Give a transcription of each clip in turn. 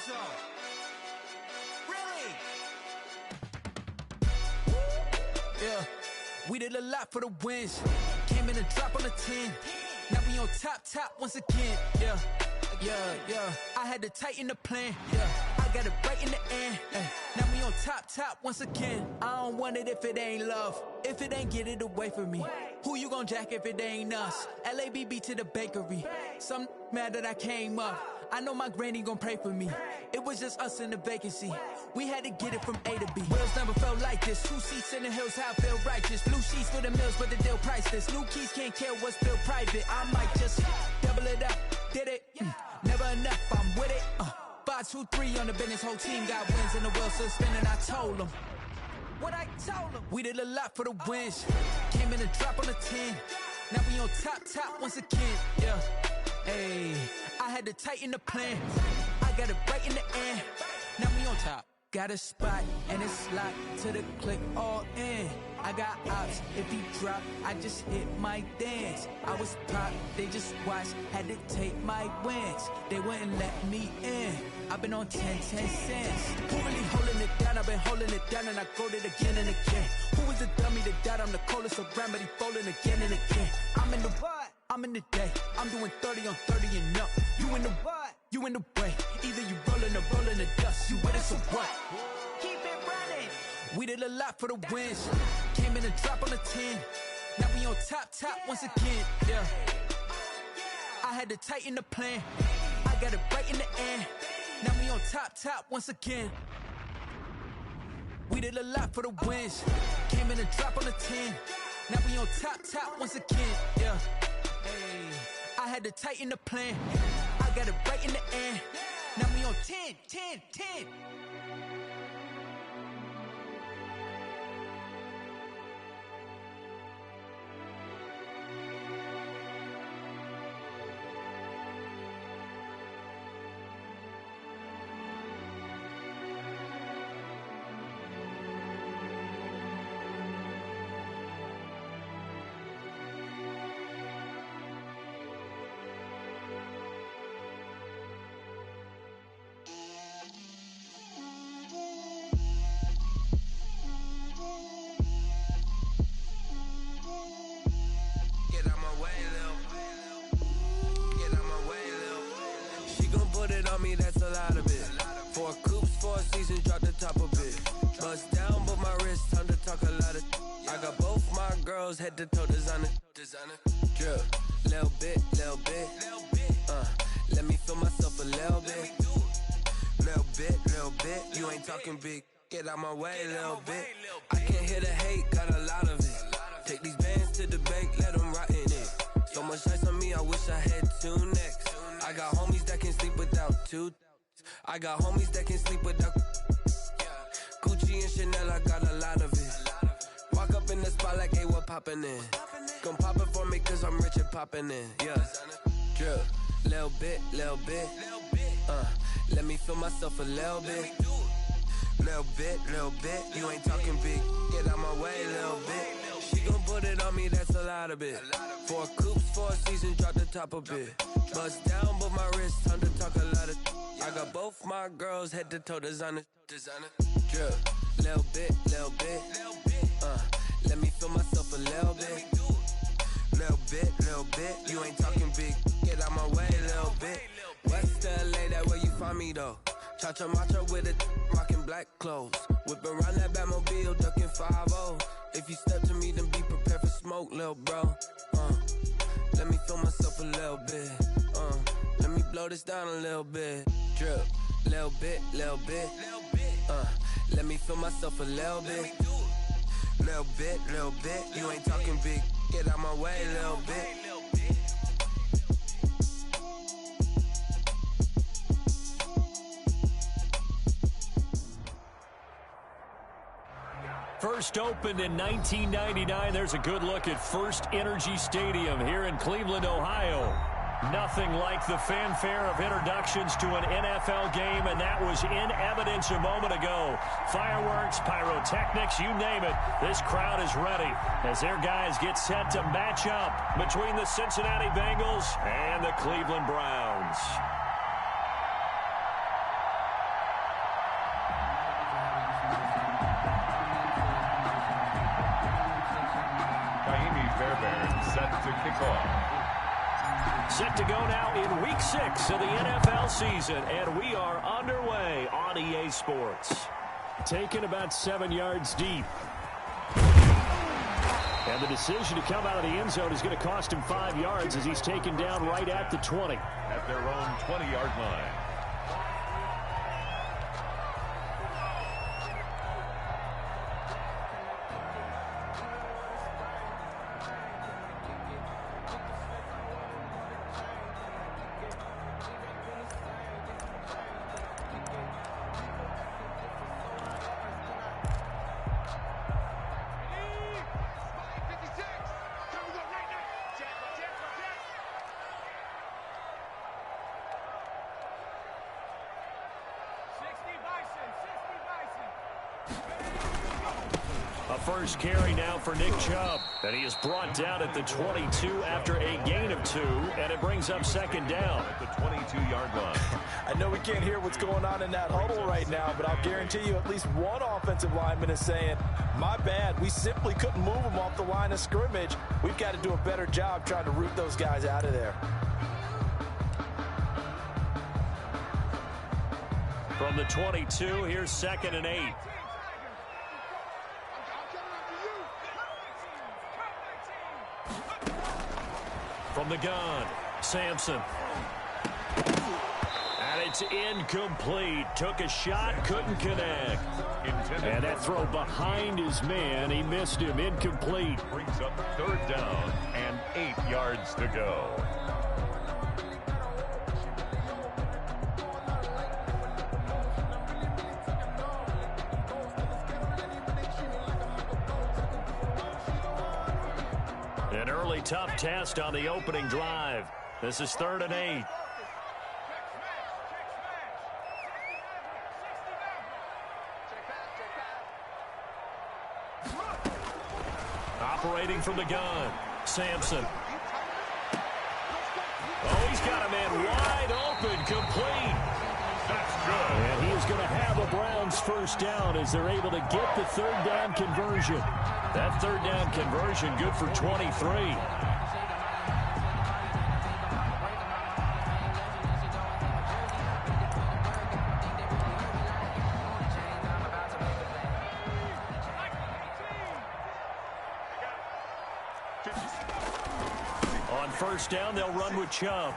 zone. Really? Yeah, we did a lot for the wins. Came in and drop on the 10. Now we on top once again. Yeah. I had to tighten the plan. Yeah, I got it right in the end. Now we on top once again. I don't want it if it ain't love. If it ain't, get it away from me. Who you gon' jack if it ain't us? LABB to the bakery. Some mad that I came up. I know my granny gon' pray for me. It was just us in the vacancy. We had to get it from A to B. Wheels never felt like this. 2 seats in the hills, how I feel righteous. Blue sheets for the mills, but the deal priceless. New keys can't care what's still private. I might just double it up. Did it? Never enough, I'm with it. 5, 2, 3 on the business. Whole team got wins and the wheels still spinning. I told them what I told them. We did a lot for the wins. Came in and drop on the 10. Now we on top once again. Yeah. Hey, I had to tighten the plan. I got it right in the end. Now we on top. Got a spot and it's locked to the click all in. I got ops, if he drop, I just hit my dance. I was pop, they just watched, had to take my wins. They wouldn't let me in. I've been on 10 cents. Who really holding it down? I've been holding it down and I go it again and again. Who was the dummy that died? I'm the coldest around, but he folding again and again. I'm in the what? I'm in the day. I'm doing 30 on 30 and up. You in the what? You in the way. Either you rolling or rolling the dust. You with us or what? Keep it running. We did a lot for the wins. Came in and drop on the 10. Now we on top once again. Yeah. I had to tighten the plan. I got it right in the end. Now we on top once again. We did a lot for the wins. Came in and drop on the 10. Now we on top once again. Yeah. Hey, I had to tighten the plan. I got it right in the end. Now we on 10. That's a lot of it. 4 coops, 4 seasons, drop the top of it. Bust down, but my wrist, time to talk a lot of. I got both my girls head to toe designer. Drip, little bit. Let me feel myself a little bit. Little bit. You ain't talking big. Get out my way, little bit. I can't hear the hate, got a lot of it. Take these bands to the bank, let them rot in it. So much ice on me, I wish I had 2 necks. I got homies that can sleep without 2. I got homies that can sleep without Gucci and Chanel, I got a lot of it. Walk up in the spot like, hey, what poppin' in? Gon' pop it for me cause I'm rich and poppin' in. Yeah, drip, little bit. Let me feel myself a little bit. Little bit. You ain't talking big. Get out my way, little bit. She gon' put it on me, that's a lot of it. 4 coops, 4 seasons, drop the top of it. Bust down, but my wrist, time to talk a lot of. I got both my girls head to toe designer. Drip, little bit. Let me feel myself a little bit. Little bit. You ain't talking big. Get out my way, little bit. West LA, that where you find me though. Cha-cha matcha with it, rockin' black clothes. Whip around that Batmobile, ducking 5-0. If you step to me, then be prepared for smoke, lil' bro. Let me feel myself a little bit. Let me blow this down a little bit. Drip, little bit. Let me feel myself a little bit. Little bit. You ain't talking big. Get out my way, little bit. First opened in 1999. There's a good look at First Energy Stadium here in Cleveland, Ohio. Nothing like the fanfare of introductions to an NFL game, and that was in evidence a moment ago. Fireworks, pyrotechnics, you name it. This crowd is ready as their guys get set to match up between the Cincinnati Bengals and the Cleveland Browns. Set to go now in Week 6 of the NFL season, and we are underway on EA Sports. Taken about 7 yards deep. And the decision to come out of the end zone is going to cost him 5 yards as he's taken down right at the 20. At their own 20-yard line. A first carry now for Nick Chubb. And he is brought down at the 22 after a gain of 2. And it brings up second down at the 22-yard line. I know we can't hear what's going on in that huddle right now, but I'll guarantee you at least one offensive lineman is saying, my bad, we simply couldn't move them off the line of scrimmage. We've got to do a better job trying to root those guys out of there. From the 22, here's 2nd and 8. From the gun, Sampson. And it's incomplete. Took a shot, couldn't connect. And that throw behind his man, he missed him. Incomplete. Brings up 3rd down and 8 yards to go. An early tough test on the opening drive. This is 3rd and 8. Operating from the gun, Sampson. Oh, he's got a man wide open, complete. That's good. And he is going to have a Browns first down as they're able to get the 3rd down conversion. That 3rd down conversion good for 23. On first down, they'll run with Chubb.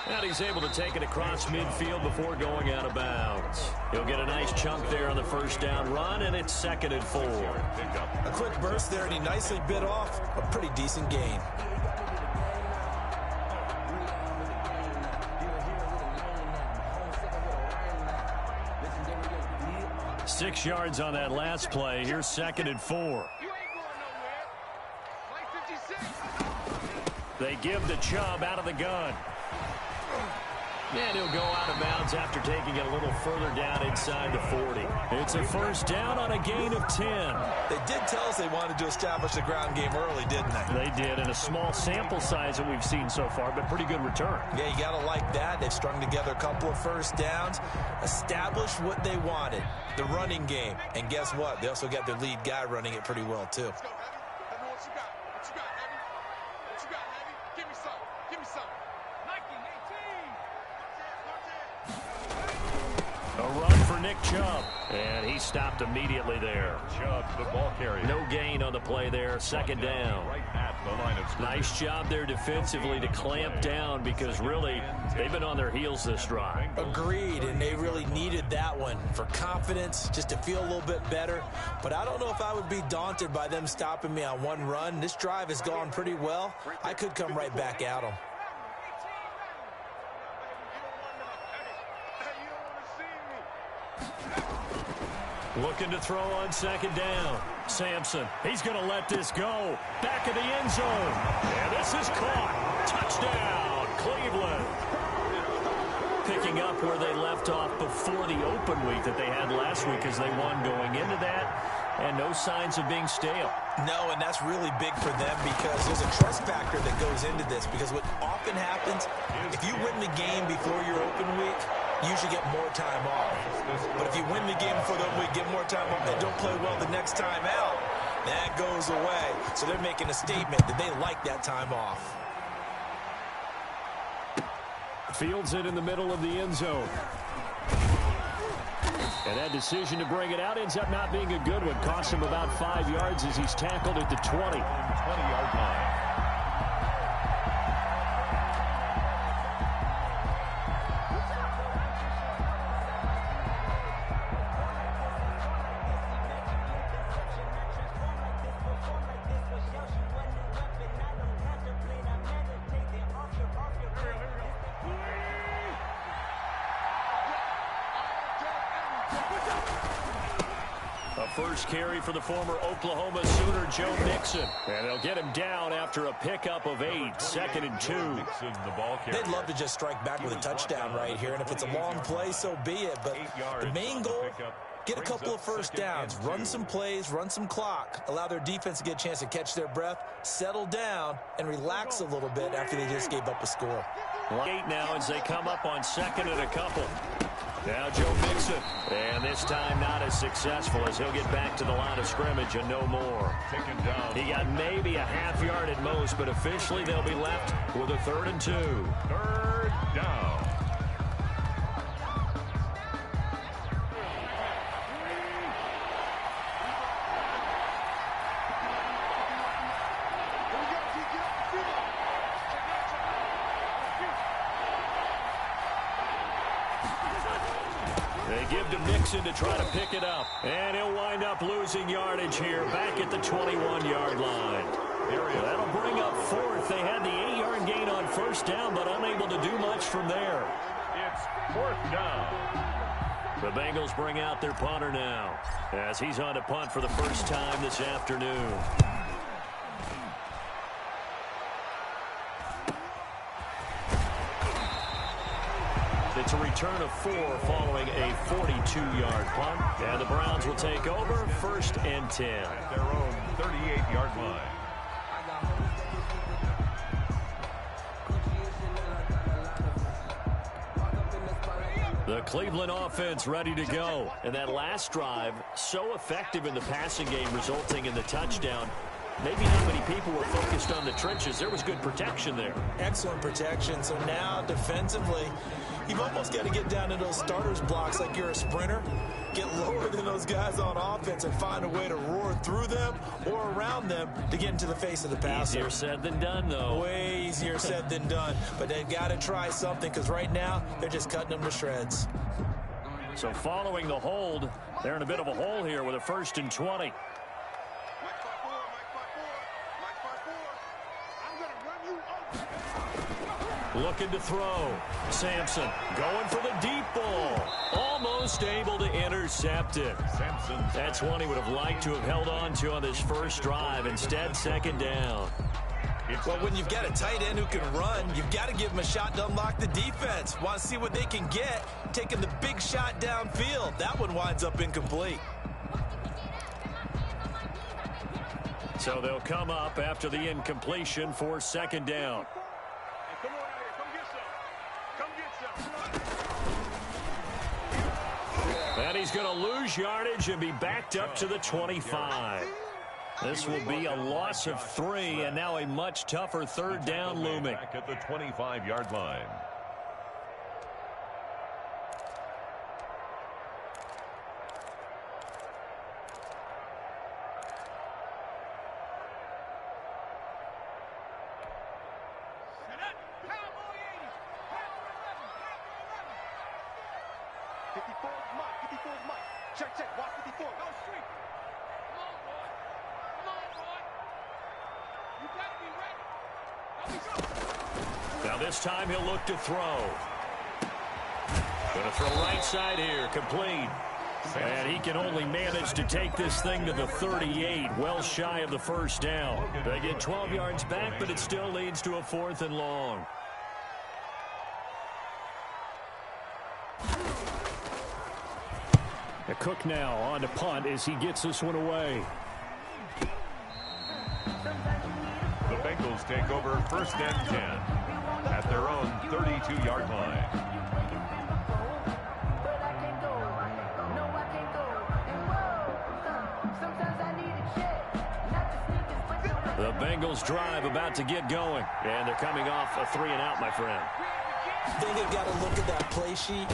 And he's able to take it across midfield before going out of bounds. He'll get a nice chunk there on the first down run, and it's 2nd and 4. A quick burst there, and he nicely bit off a pretty decent gain. Six yards on that last play. Here's 2nd and 4. They give the Chubb out of the gun. And he'll go out of bounds after taking it a little further down inside the 40. It's a first down on a gain of 10. They did tell us they wanted to establish the ground game early, didn't they? They did, in a small sample size that we've seen so far, but pretty good return. Yeah, you got to like that. They've strung together a couple of first downs, established what they wanted, the running game. And guess what? They also got their lead guy running it pretty well, too. A run for Nick Chubb, and he stopped immediately there. Chubb, the ball carrier. No gain on the play there, 2nd down. Right at the line of scrimmage. Nice job there defensively to clamp down because really they've been on their heels this drive. Agreed, and they really needed that one for confidence, just to feel a little bit better. But I don't know if I would be daunted by them stopping me on one run. This drive has gone pretty well. I could come right back at them. Looking to throw on 2nd down. Sampson, he's going to let this go. Back of the end zone. And this is caught. Touchdown, Cleveland. Picking up where they left off before the open week that they had last week as they won going into that. And no signs of being stale. No, and that's really big for them because there's a trust factor that goes into this. Because what often happens, if you win the game before your open week, you should get more time off. But if you win the game before the open week, get more time off, and don't play well the next time out, that goes away. So they're making a statement that they like that time off. Fields it in the middle of the end zone. And that decision to bring it out ends up not being a good one. Costs him about 5 yards as he's tackled at the 20. 20-yard line. First carry for the former Oklahoma Sooner, Joe Mixon. And they'll get him down after a pickup of 8, 2nd and 2. They'd love to just strike back with a touchdown right here, and if it's a long play, so be it. But the main goal, get a couple of first downs, run some plays, run some clock, allow their defense to get a chance to catch their breath, settle down, and relax a little bit after they just gave up a score. 8 now as they come up on 2nd and a couple. Now Joe Mixon, and this time not as successful as he'll get back to the line of scrimmage and no more. Taken down. He got maybe a half yard at most, but officially they'll be left with a 3rd and 2. 3rd down. They give to Mixon to try to pick it up. And he'll wind up losing yardage here back at the 21-yard line. That'll bring up 4th. They had the 8-yard gain on 1st down, but unable to do much from there. It's 4th down. The Bengals bring out their punter now as he's on to punt for the first time this afternoon. It's a return of 4 following a 42-yard punt. And the Browns will take over 1st and 10. At their own 38-yard line. The Cleveland offense ready to go. And that last drive, so effective in the passing game, resulting in the touchdown. Maybe not many people were focused on the trenches. There was good protection there. Excellent protection. So now defensively, you've almost got to get down to those starters blocks like you're a sprinter. Get lower than those guys on offense and find a way to roar through them or around them to get into the face of the passer. Easier said than done, though. Way easier said than done. But they've got to try something because right now they're just cutting them to shreds. So following the hold, they're in a bit of a hole here with a 1st and 20. Looking to throw. Sampson going for the deep ball. Almost able to intercept it. Sampson. That's one he would have liked to have held on to on this first drive. Instead, 2nd down. Well, when you've got a tight end who can run, you've got to give him a shot to unlock the defense. Want to see what they can get, taking the big shot downfield. That one winds up incomplete. So they'll come up after the incompletion for 2nd down. And he's going to lose yardage and be backed up to the 25. This will be a loss of 3, and now a much tougher 3rd down looming. Back at the 25-yard line. Now this time he'll look to throw. Going to throw right side here, complete. And he can only manage to take this thing to the 38, well shy of the 1st down. They get 12 yards back, but it still leads to a 4th and long. Cook now on to punt as he gets this one away. The Bengals take over 1st and 10 at their own 32-yard line. The Bengals drive about to get going. And they're coming off a 3-and-out, my friend. I think they've got to look at that play sheet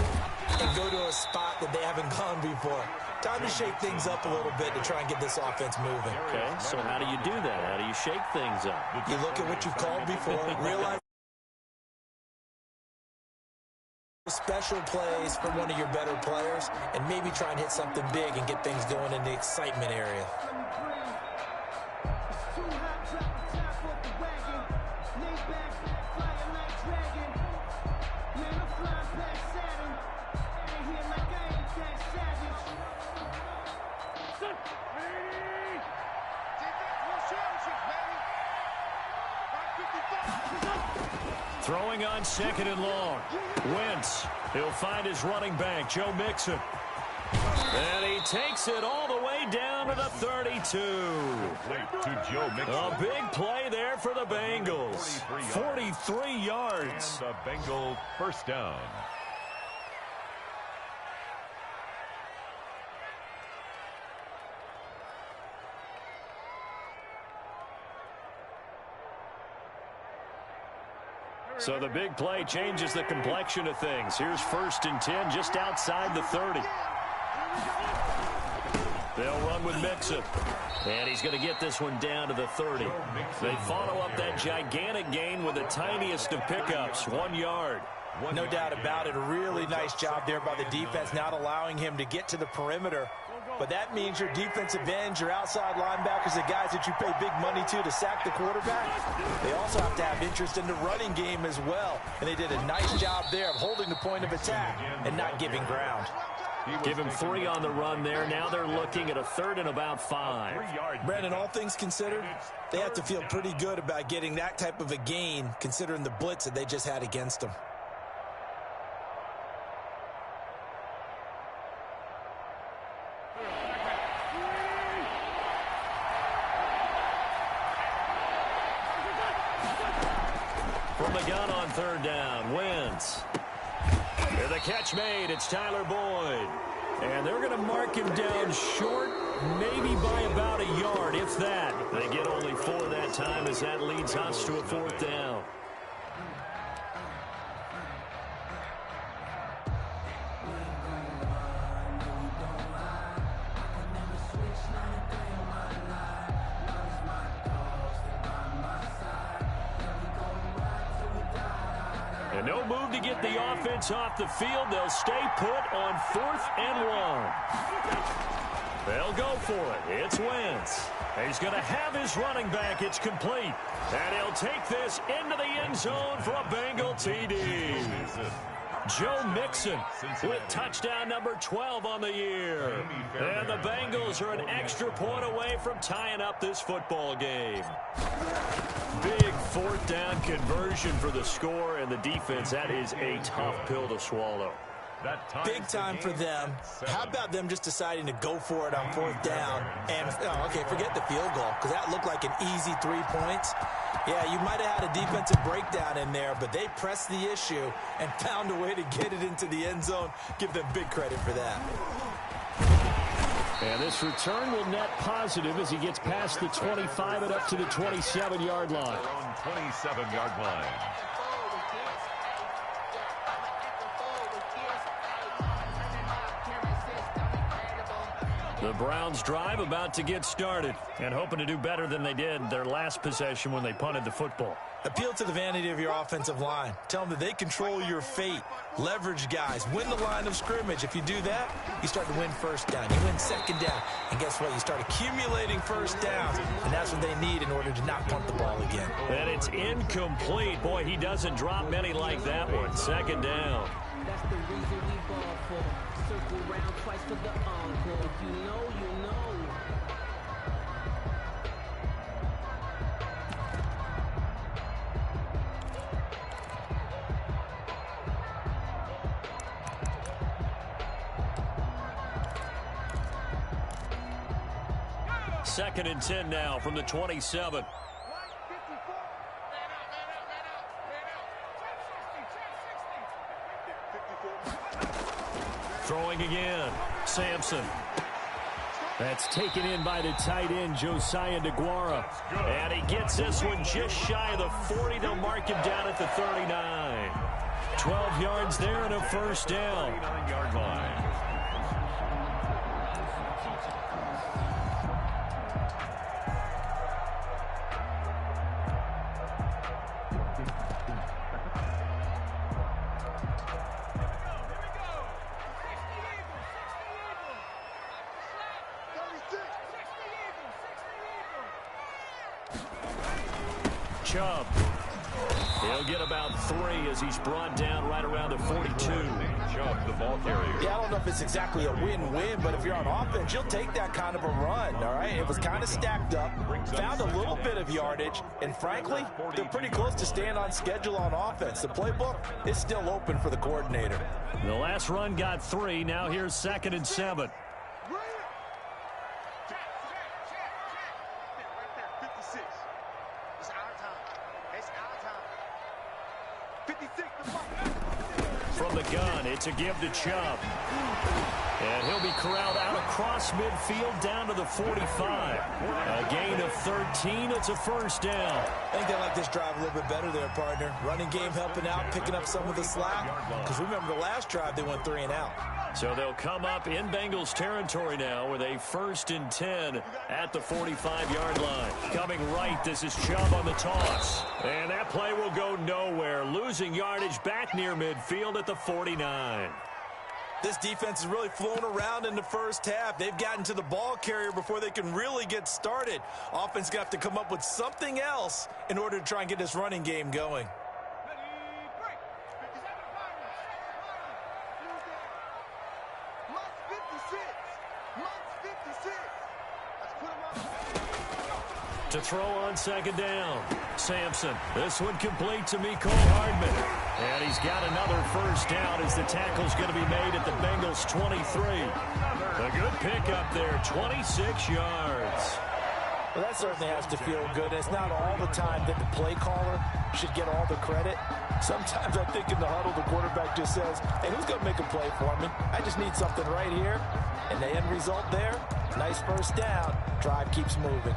and go to a spot that they haven't gone before. Time to shake things up a little bit to try and get this offense moving. Okay, so how do you do that? How do you shake things up? You look at what you've called before, realize special plays from one of your better players, and maybe try and hit something big and get things going in the excitement area. Throwing on second and long. Wentz. He'll find his running back, Joe Mixon. And he takes it all the way down to the 32. To Joe Mixon. A big play there for the Bengals. 43 yards. And the Bengals first down. So the big play changes the complexion of things. Here's 1st and 10 just outside the 30. They'll run with Mixon. And he's going to get this one down to the 30. They follow up that gigantic gain with the tiniest of pickups, 1 yard. No doubt about it. A really nice job there by the defense, not allowing him to get to the perimeter. But that means your defensive ends, your outside linebackers, the guys that you pay big money to sack the quarterback, they also have to have interest in the running game as well. And they did a nice job there of holding the point of attack and not giving ground. Give him 3 on the run there. Now they're looking at a 3rd and about 5. Brandon, all things considered, they have to feel pretty good about getting that type of a gain, considering the blitz that they just had against them. From the gun on 3rd down, Wentz. And the catch made, it's Tyler Boyd. And they're going to mark him down short, maybe by about a yard, if that. They get only 4 that time as that leads us to a 4th down. And no move to get the offense off the field. They'll stay put on 4th and 1. They'll go for it. It's Wentz. He's going to have his running back. It's complete. And he'll take this into the end zone for a Bengal TD. Joe Mixon with touchdown number 12 on the year. And the Bengals are an extra point away from tying up this football game. Big 4th down conversion for the score and the defense. That is a tough pill to swallow. Big time for them. How about them just deciding to go for it on 4th down? And, okay, forget the field goal, because that looked like an easy 3 points. Yeah, you might have had a defensive breakdown in there, but they pressed the issue and found a way to get it into the end zone. Give them big credit for that. And this return will net positive as he gets past the 25 and up to the 27-yard line. 27-yard line. The Browns drive about to get started and hoping to do better than they did their last possession when they punted the football. Appeal to the vanity of your offensive line. Tell them that they control your fate. Leverage guys. Win the line of scrimmage. If you do that, you start to win 1st down. You win 2nd down. And guess what? You start accumulating 1st downs. And that's what they need in order to not punt the ball again. And it's incomplete. Boy, he doesn't drop many like that one. 2nd down. That's the reason we ball for. Circle round twice for the encore. If you know, you know. Second and 10 now from the 27. Throwing again. Sampson. That's taken in by the tight end, Josiah DeGuara. And he gets this one just shy of the 40. They'll mark him down at the 39. 12 yards there and a first down. 49-yard line. Chubb. He'll get about 3 as he's brought down right around the 42. Chubb, the ball carrier. Yeah, I don't know if it's exactly a win-win, but if you're on offense, you'll take that kind of a run, all right? It was kind of stacked up, found a little bit of yardage, and frankly, they're pretty close to staying on schedule on offense. The playbook is still open for the coordinator. The last run got 3. Now here's 2nd and 7. From the gun, it's a give to Chubb. And he'll be corralled out across midfield down to the 45. A gain of 13. It's a first down. I think they like this drive a little bit better there, partner. Running game helping out, picking up some of the slack. Because remember the last drive, they went 3 and out. So they'll come up in Bengals territory now with a 1st and 10 at the 45-yard line. Coming right, this is Chubb on the toss. And that play will go nowhere. Losing yardage back near midfield at the 49. This defense is really flown around in the first half. They've gotten to the ball carrier before they can really get started. Offense got to come up with something else in order to try and get this running game going. To throw on 2nd down. Sampson. This one complete to Mecole Hardman. And he's got another first down as the tackle's going to be made at the Bengals 23. A good pickup there, 26 yards. Well, that certainly has to feel good. It's not all the time that the play caller should get all the credit. Sometimes I think in the huddle, the quarterback just says, hey, who's going to make a play for me? I just need something right here. And the end result there, nice first down. Drive keeps moving.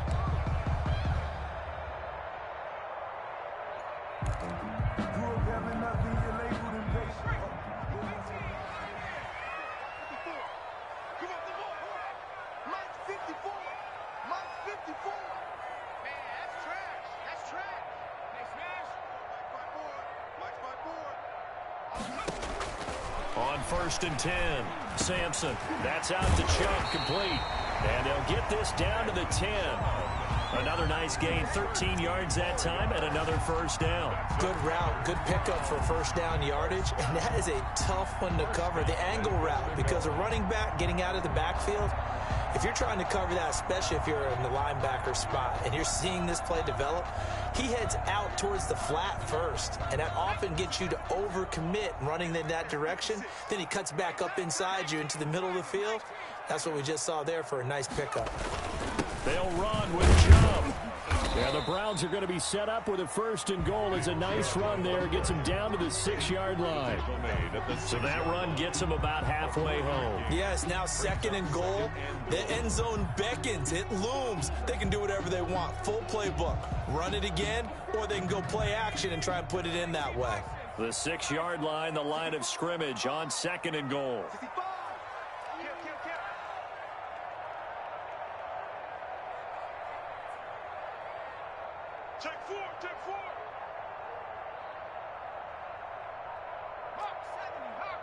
On 1st and 10, Sampson. That's out to Chubb, complete. And they'll get this down to the 10. Another nice gain, 13 yards that time, and another first down. Good route, good pickup for first down yardage, and that is a tough one to cover, the angle route, because a running back getting out of the backfield, if you're trying to cover that, especially if you're in the linebacker spot and you're seeing this play develop, he heads out towards the flat first, and that often gets you to overcommit running in that direction. Then he cuts back up inside you into the middle of the field. That's what we just saw there for a nice pickup. They'll run with Chubb. Yeah, the Browns are going to be set up with a 1st and goal. It's a nice run there. Gets him down to the 6-yard line. So that run gets him about halfway home. Yes, now 2nd and goal. The end zone beckons. It looms. They can do whatever they want. Full playbook. Run it again, or they can go play action and try and put it in that way. The 6-yard line, the line of scrimmage on 2nd and goal. Take 4, take 4. Hawk 70, Hawk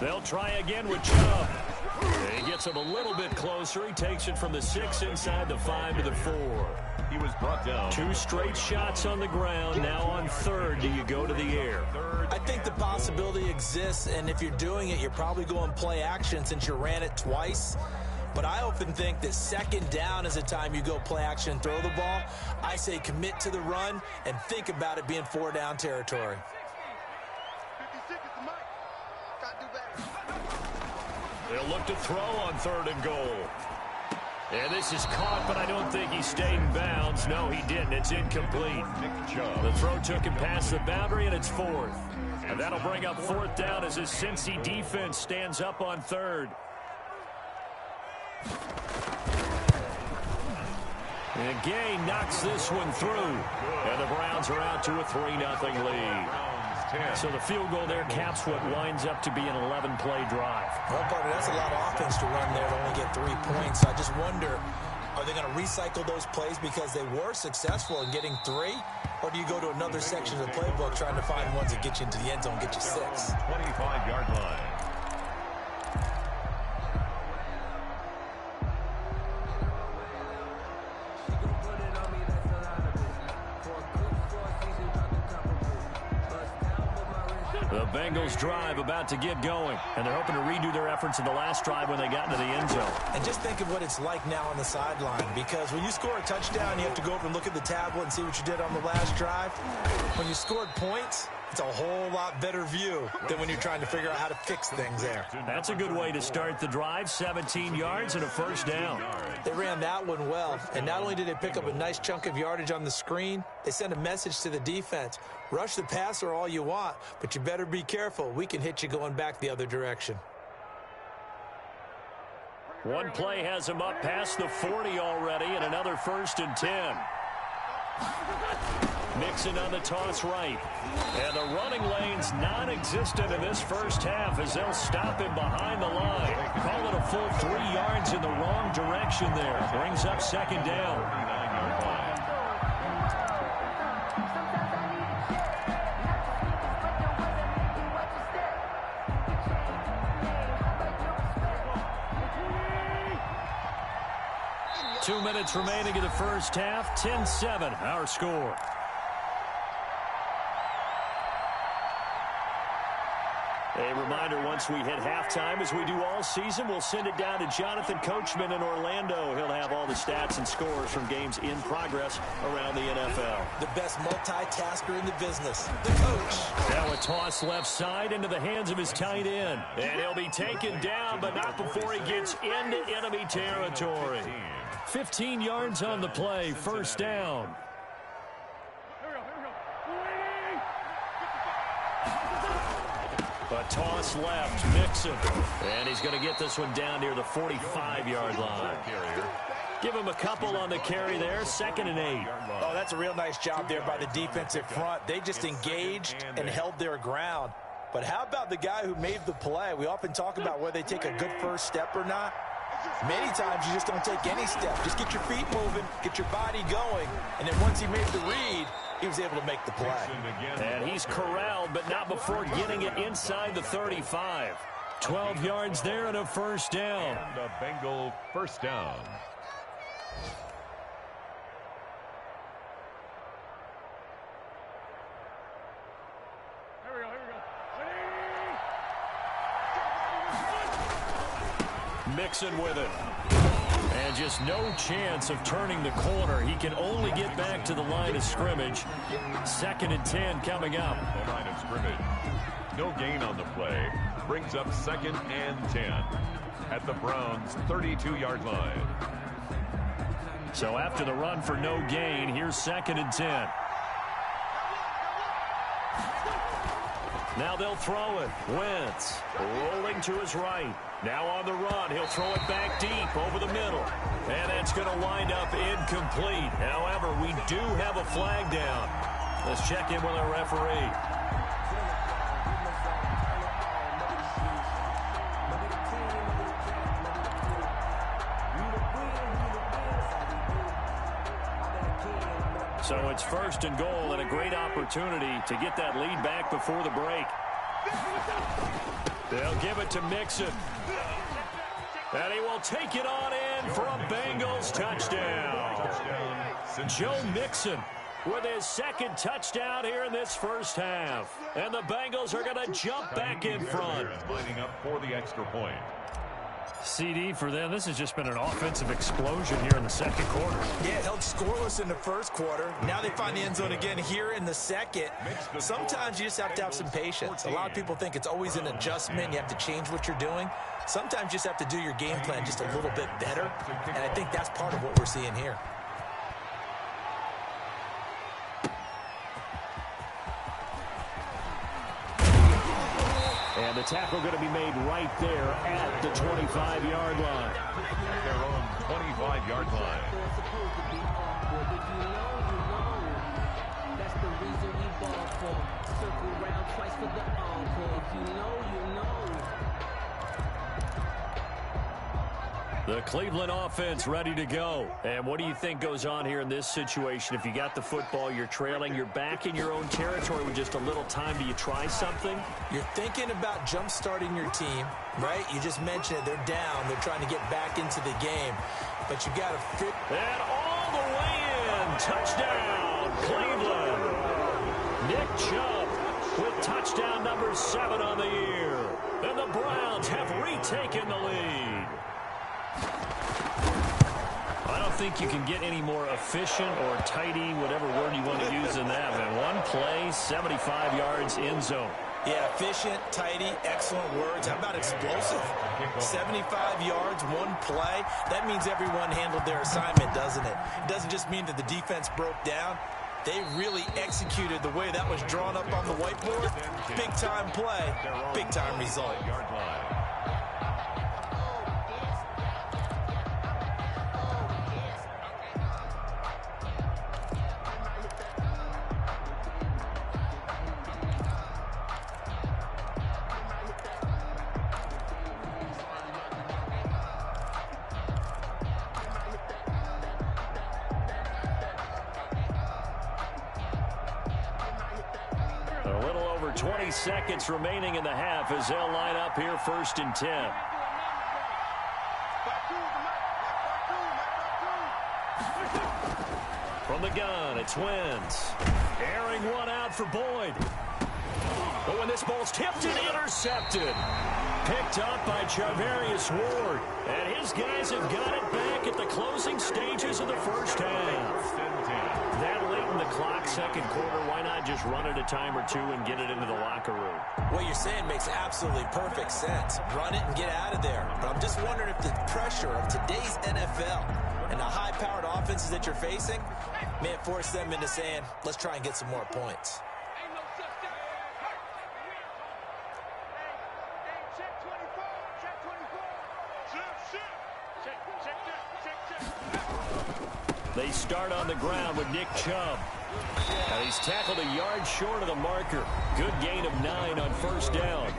70. They'll try again with Chubb. He gets him a little bit closer. He takes it from the 6 inside the 5 to the 4. He was brought down. 2 straight shots on the ground. Now on 3rd, do you go to the air? I think the possibility exists, and if you're doing it, you're probably going play action since you ran it twice. But I often think that 2nd down is the time you go play action and throw the ball. I say commit to the run and think about it being 4-down territory. 56 is the mic. Got to do better. They'll look to throw on 3rd and goal. And this is caught, but I don't think he stayed in bounds. No, he didn't. It's incomplete. The throw took him past the boundary, and it's 4th. And that'll bring up 4th down as his Cincy defense stands up on 3rd. And Gay knocks this one through. And the Browns are out to a 3-0 lead. So the field goal there caps what winds up to be an 11-play drive. Well, partner, that's a lot of offense to run there to only get 3 points. I just wonder, are they going to recycle those plays because they were successful in getting 3? Or do you go to another section of the playbook trying to find ones that get you into the end zone, get you 6? 25-yard line. The Bengals drive about to get going, and they're hoping to redo their efforts in the last drive when they got into the end zone. And just think of what it's like now on the sideline, because when you score a touchdown, you have to go over and look at the tablet and see what you did on the last drive. When you scored points, it's a whole lot better view than when you're trying to figure out how to fix things there. That's a good way to start the drive, 17 yards and a first down. They ran that one well, and not only did they pick up a nice chunk of yardage on the screen, they sent a message to the defense. Rush the passer all you want, but you better be careful. We can hit you going back the other direction. One play has him up past the 40 already, and another 1st and 10. Mixon on the toss right. And the running lane's non-existent in this first half as they'll stop him behind the line. Call it a full 3 yards in the wrong direction there. Brings up 2nd down. Two minutes remaining in the first half. 10-7, our score. A reminder, once we hit halftime, as we do all season, we'll send it down to Jonathan Coachman in Orlando. He'll have all the stats and scores from games in progress around the NFL. The best multitasker in the business, the coach. Now a toss left side into the hands of his tight end. And he'll be taken down, but not before he gets into enemy territory. 15 yards on the play, 1st down. A toss left, Mixon. And he's going to get this one down near the 45-yard line. Give him a couple on the carry there, 2nd and 8. Oh, that's a real nice job there by the defensive front. They just engaged and held their ground. But how about the guy who made the play? We often talk about whether they take a good first step or not. Many times you just don't take any step. Just get your feet moving, get your body going, and then once he made the read, he was able to make the play. And he's corralled, but not before getting it inside the 35. 12 yards there and a 1st down. And the Bengal 1st down. Mixon with it. And just no chance of turning the corner. He can only get back to the line of scrimmage. 2nd and 10 coming up. The line of scrimmage. No gain on the play. Brings up 2nd and 10 at the Browns' 32-yard line. So after the run for no gain, here's 2nd and 10. Now they'll throw it. Wentz rolling to his right. Now on the run. He'll throw it back deep over the middle. And that's going to wind up incomplete. However, we do have a flag down. Let's check in with our referee. So it's 1st and goal and a great opportunity to get that lead back before the break. They'll give it to Mixon. And he will take it on in for a Bengals touchdown. Joe Mixon with his 2nd touchdown here in this first half. And the Bengals are going to jump back in front. Lining up for the extra point. CD for them. This has just been an offensive explosion here in the 2nd quarter. Yeah, held scoreless in the 1st quarter. Now they find the end zone again here in the 2nd. Sometimes you just have to have some patience. A lot of people think it's always an adjustment. You have to change what you're doing. Sometimes you just have to do your game plan just a little bit better. And I think that's part of what we're seeing here. And the tackle going to be made right there at the 25-yard line. At their own 25-yard line. They're supposed to be awkward. If you know, you know. That's the reason we ball for. Circle round twice for the encore. If you know, you know. The Cleveland offense ready to go. And what do you think goes on here in this situation? If you got the football, you're trailing, you're back in your own territory with just a little time. Do you try something? You're thinking about jump-starting your team, right? You just mentioned it. They're down. They're trying to get back into the game. But you got to fit. And all the way in. Touchdown, Cleveland. Nick Chubb with touchdown number 7 on the year. And the Browns have retaken the lead. I don't think you can get any more efficient or tidy, whatever word you want to use in that. Man, one play, 75 yards in zone. Yeah, efficient, tidy, excellent words. How about explosive? 75 yards, one play. That means everyone handled their assignment, doesn't it? It doesn't just mean that the defense broke down. They really executed the way that was drawn up on the whiteboard. Big-time play, big-time result. A little over 20 seconds remaining in the half as they'll line up here 1st and 10. From the gun, it's Wentz. Airing one out for Boyd. But when this ball's tipped and intercepted. Picked up by Charvarius Ward. And his guys have got it back at the closing stages of the first half. That late in the clock, second quarter, why not just run it a time or two and get it into the locker room? What you're saying makes absolutely perfect sense. Run it and get out of there. But I'm just wondering if the pressure of today's NFL and the high-powered offenses that you're facing may have forced them into saying, let's try and get some more points. They start on the ground with Nick Chubb. Now he's tackled a yard short of the marker. Good gain of 9 on first down.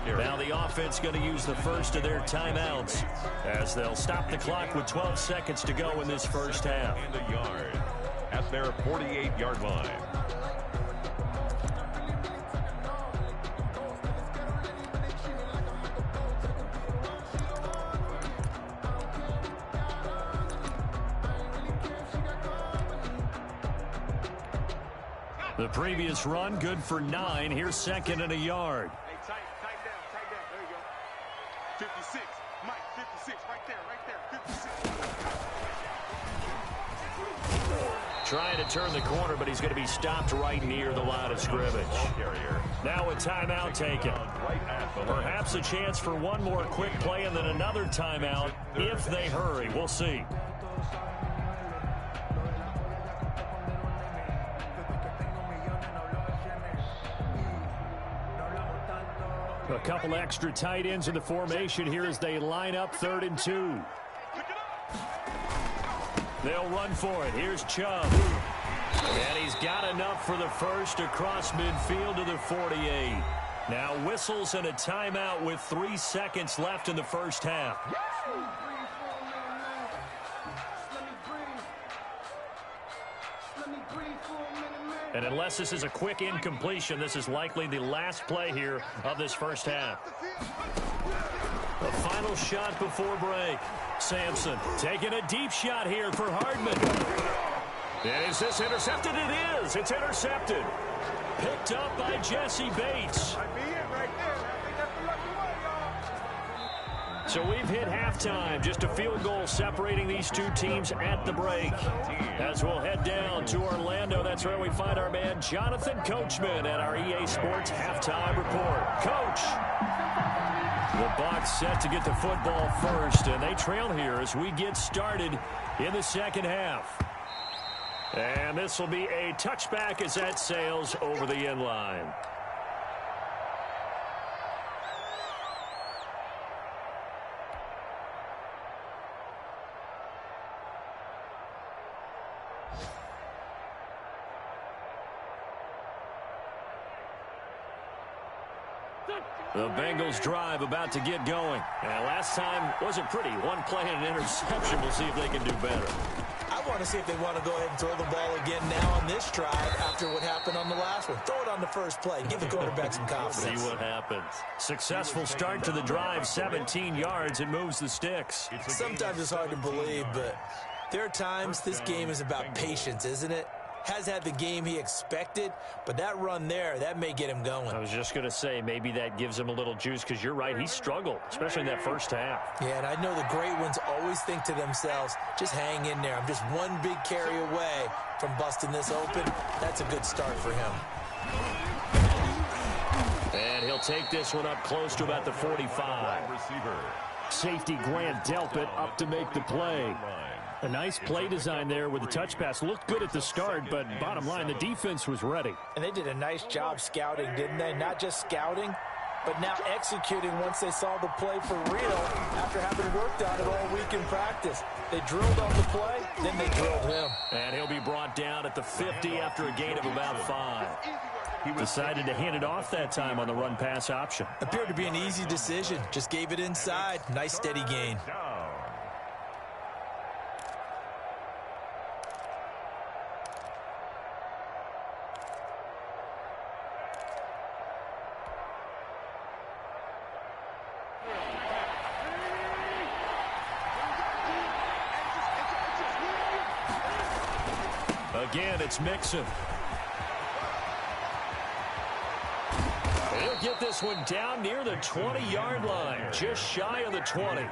Now the offense going to use the first of their timeouts as they'll stop the clock with 12 seconds to go in this first half. And a yard at their 48-yard line. The previous run, good for 9. Here's 2nd and a yard. Hey, tight down. There you go. 56. Mike, 56. Right there. 56. Trying to turn the corner, but he's going to be stopped right near the line of scrimmage. Now a timeout taken. Perhaps a chance for one more quick play and then another timeout if they hurry. We'll see. A couple extra tight ends in the formation here as they line up 3rd and 2. They'll run for it. Here's Chubb. And he's got enough for the first across midfield to the 48. Now whistles and a timeout with 3 seconds left in the first half. And unless this is a quick incompletion, this is likely the last play here of this first half. The final shot before break. Sampson taking a deep shot here for Hardman. Is this intercepted? It is. It's intercepted. Picked up by Jesse Bates. So we've hit halftime. Just a field goal separating these two teams at the break. As we'll head down to Orlando, that's where we find our man Jonathan Coachman at our EA Sports Halftime Report. Coach! The Bucs set to get the football first, and they trail here as we get started in the second half. And this will be a touchback as that sails over the end line. The Bengals drive about to get going. And last time wasn't pretty. One play and an interception. We'll see if they can do better. I want to see if they want to go ahead and throw the ball again now on this drive after what happened on the last one. Throw it on the first play. Give the quarterback some confidence. See what happens. Successful start to the drive. 17 yards and moves the sticks. Sometimes it's hard to believe, but there are times this game is about patience, isn't it? Has had the game he expected, but that run there, that may get him going. I was just going to say, maybe that gives him a little juice, because you're right, he struggled, especially in that first half. Yeah, and I know the great ones always think to themselves, just hang in there. I'm just one big carry away from busting this open. That's a good start for him. And he'll take this one up close to about the 45. Safety Grant Delpit up to make the play. A nice play design there with the touch pass. Looked good at the start, but bottom line, the defense was ready. And they did a nice job scouting, didn't they? Not just scouting, but now executing once they saw the play for real after having worked on it all week in practice. They drilled on the play, then they drilled him. And he'll be brought down at the 50 after a gain of about 5. He decided to hand it off that time on the run-pass option. Appeared to be an easy decision. Just gave it inside. Nice steady gain. Again, it's Mixon. He'll get this one down near the 20-yard line, just shy of the 20.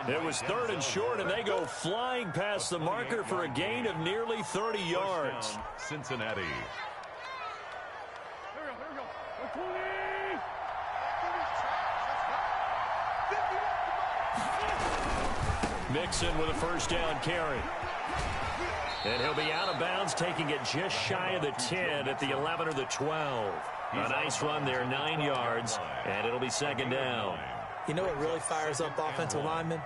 It was 3rd and short, and they go flying past the marker for a gain of nearly 30 yards. Cincinnati. Mixon with a first down carry. And he'll be out of bounds, taking it just shy of the 10 at the 11 or the 12. A nice run there, 9 yards, and it'll be 2nd down. You know what really fires up offensive linemen?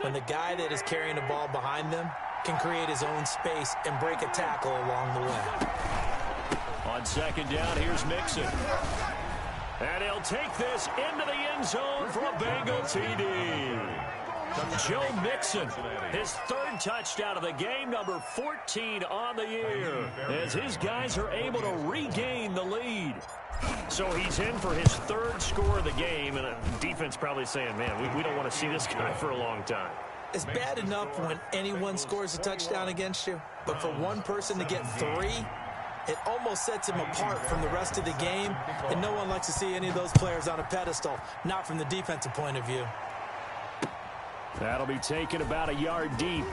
When the guy that is carrying the ball behind them can create his own space and break a tackle along the way. On 2nd down, here's Mixon. And he'll take this into the end zone for a Bengal TD. Joe Mixon, his 3rd touchdown of the game, number 14 on the year, as his guys are able to regain the lead. So he's in for his 3rd score of the game, and defense probably saying, man, we don't want to see this guy for a long time. It's bad enough when anyone scores a touchdown against you, but for one person to get 3, it almost sets him apart from the rest of the game, and no one likes to see any of those players on a pedestal, not from the defensive point of view. That'll be taken about a yard deep.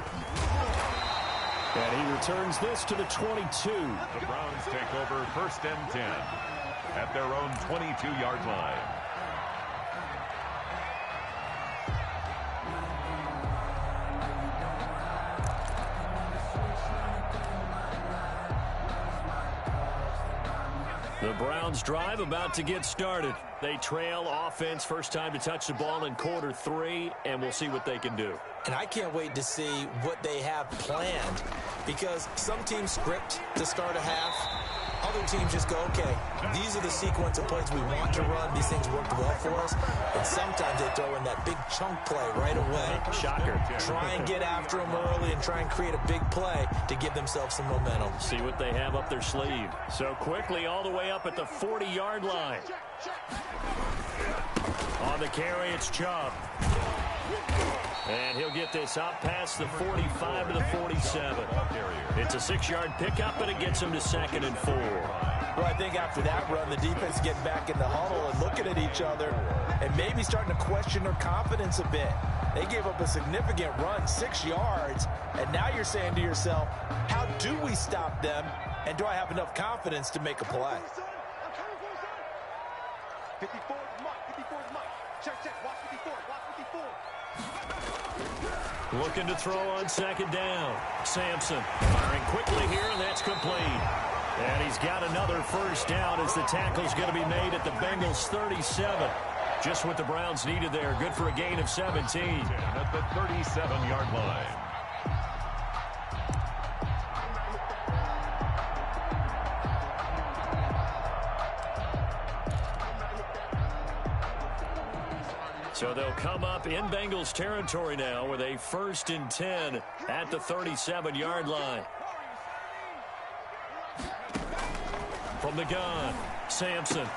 And he returns this to the 22. The Browns take over 1st and 10 at their own 22-yard line. The Browns drive about to get started. They trail offense, first time to touch the ball in quarter 3, and we'll see what they can do. And I can't wait to see what they have planned, because some teams script to start a half. Other teams just go, okay, these are the sequence of plays we want to run. These things worked well for us. And sometimes they throw in that big chunk play right away. Shocker. Try and get after them early and try and create a big play to give themselves some momentum. See what they have up their sleeve. So quickly all the way up at the 40-yard line. On the carry, it's Chubb. And he'll get this up past the 45 to the 47. It's a 6-yard pickup, and it gets him to 2nd and 4. Well, I think after that run, the defense getting back in the huddle and looking at each other and maybe starting to question their confidence a bit. They gave up a significant run, 6 yards, and now you're saying to yourself, how do we stop them, and do I have enough confidence to make a play? 54 is Mike. 54 is Mike. Check. Watch 54. Watch 54. Looking to throw on 2nd down. Sampson firing quickly here, and that's complete. And he's got another first down as the tackle's going to be made at the Bengals 37. Just what the Browns needed there. Good for a gain of 17. At the 37-yard line. So they'll come up in Bengals territory now with a 1st and 10 at the 37-yard line. From the gun, Sampson.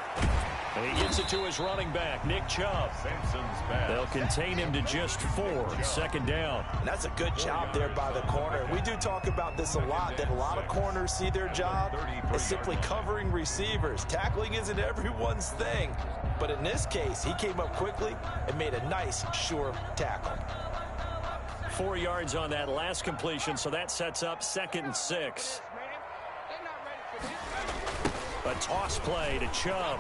And he gets it to his running back, Nick Chubb. Sampson's back. They'll contain him to just 4, 2nd down. And that's a good job there by the corner. We do talk about this a lot, that a lot of corners see their job as simply covering receivers. Tackling isn't everyone's thing. But in this case, he came up quickly and made a nice, sure tackle. 4 yards on that last completion, so that sets up 2nd and 6. A toss play to Chubb.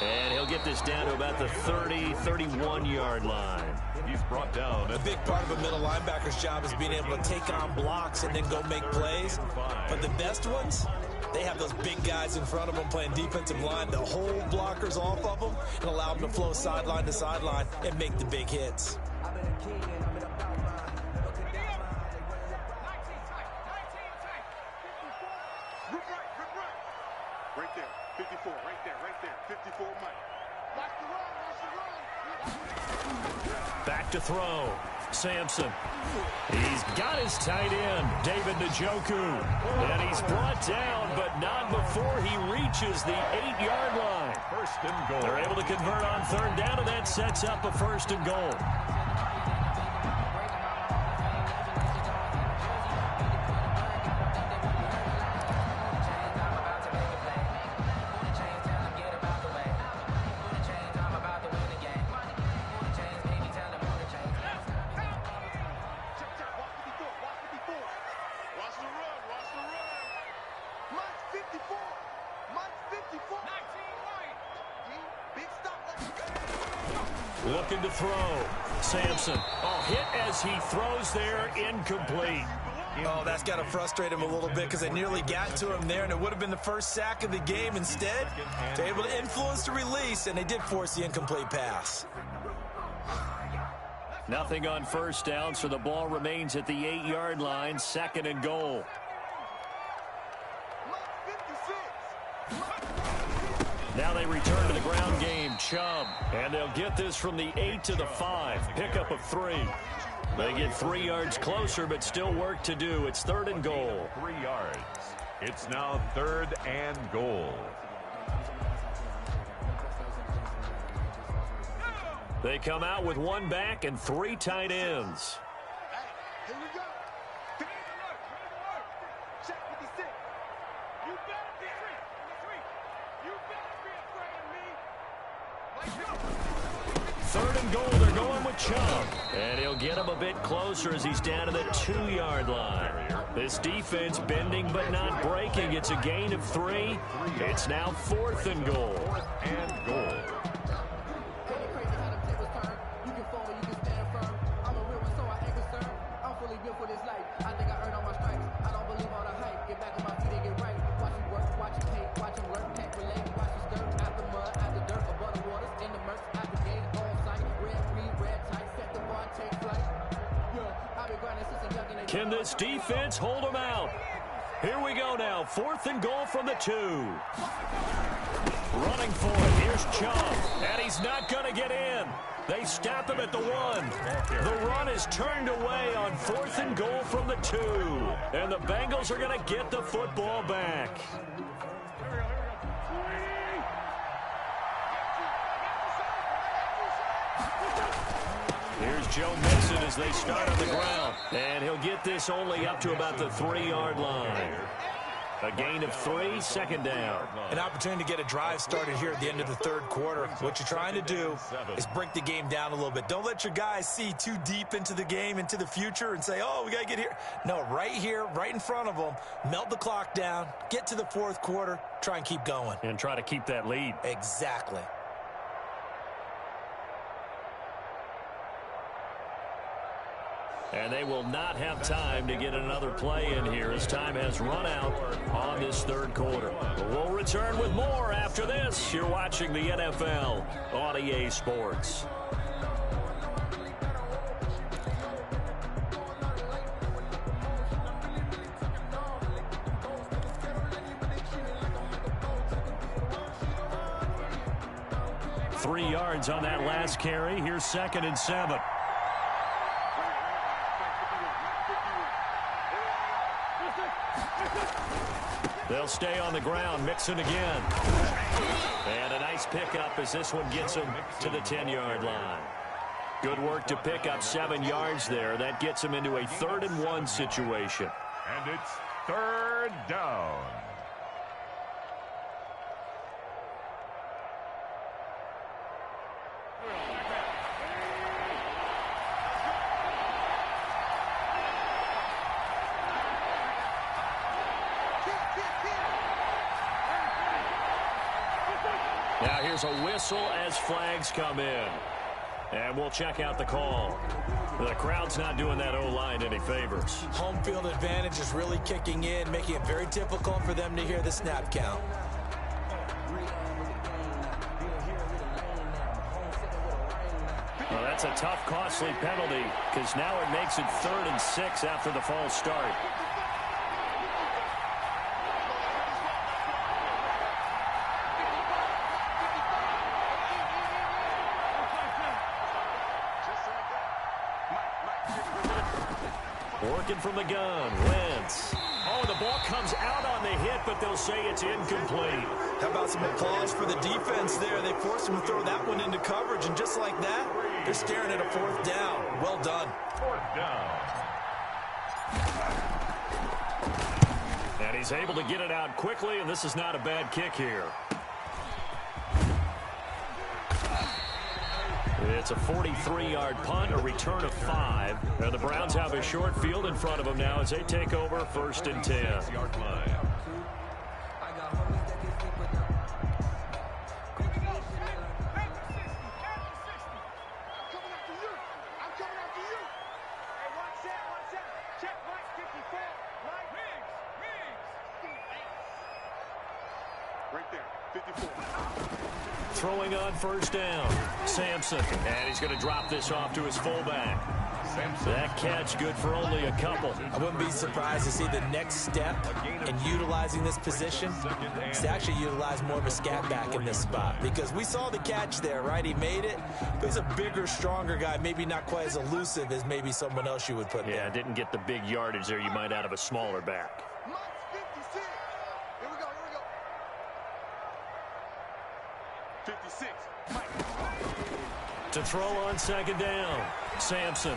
And he'll get this down to about the 30, 31-yard line. He's brought down. A big part of a middle linebacker's job is being able to take on blocks and then go make plays. But the best ones, they have those big guys in front of them playing defensive line to hold blockers off of them and allow them to flow sideline to sideline and make the big hits. Right there, 54, right there, 54, Mike. Watch the run. Back to throw. Sampson. He's got his tight end, David Njoku. And he's brought down, but not before he reaches the 8-yard line. 1st and goal. They're able to convert on 3rd down, and that sets up a 1st and goal. Looking to throw. Sampson. Oh, hit as he throws there, incomplete. Oh, that's got to frustrate him a little bit because they nearly got to him there, and it would have been the first sack of the game. Instead, they're able to influence the release, and they did force the incomplete pass. Nothing on 1st down, so the ball remains at the 8-yard line, 2nd and goal. Now they return to the ground game. Chubb. And they'll get this from the 8 to the 5. Pickup of 3. They get 3 yards closer, but still work to do. It's 3rd and goal. 3 yards. It's now 3rd and goal. They come out with 1 back and 3 tight ends. Here we go. Check 56. You better be free. You better be afraid of me. 3rd and goal. They're going with Chubb. And he'll get him a bit closer as he's down to the 2-yard line. This defense bending but not breaking. It's a gain of 3. It's now 4th and goal. 4th and goal. Can this defense hold them out? Here we go now. 4th and goal from the 2. Running for it. Here's Chubb. And he's not going to get in. They stop him at the 1. The run is turned away on 4th and goal from the 2. And the Bengals are going to get the football back. Here's Joe Mixon as they start on the ground. And he'll get this only up to about the 3-yard line. A gain of 3, 2nd down. An opportunity to get a drive started here at the end of the 3rd quarter. What you're trying to do is break the game down a little bit. Don't let your guys see too deep into the game, into the future, and say, oh, we got to get here. No, right here, right in front of them, melt the clock down, get to the 4th quarter, try and keep going. And try to keep that lead. Exactly. And they will not have time to get another play in here as time has run out on this 3rd quarter. We'll return with more after this. You're watching the NFL on EA Sports. 3 yards on that last carry. Here's 2nd and 7. They'll stay on the ground, Mixon again. And a nice pickup as this one gets him to the 10-yard line. Good work to pick up 7 yards there. That gets him into a 3rd and 1 situation. And it's 3rd down. Now here's a whistle as flags come in. And we'll check out the call. The crowd's not doing that O-line any favors. Home field advantage is really kicking in, making it very difficult for them to hear the snap count. Well, that's a tough, costly penalty because now it makes it 3rd and 6 after the false start. Working from the gun, Wentz. Oh, the ball comes out on the hit, but they'll say it's incomplete. How about some applause for the defense there? They forced him to throw that one into coverage, and just like that, they're staring at a 4th down. Well done. 4th down. And he's able to get it out quickly, and this is not a bad kick here. It's a 43-yard punt, a return of 5. And the Browns have a short field in front of them now as they take over 1st and 10. Yard line. Right there, 54. Throwing on 1st down, Sampson. And he's going to drop this off to his fullback. That catch good for only a couple. I wouldn't be surprised to see the next step in utilizing this position is to actually utilize more of a scat back in this spot. Because we saw the catch there, right? He made it. But he's a bigger, stronger guy, maybe not quite as elusive as maybe someone else you would put there. Yeah, didn't get the big yardage there you might out of a smaller back. Mike's 56. Here we go, here we go. 56. Mike. To throw on 2nd down, Sampson.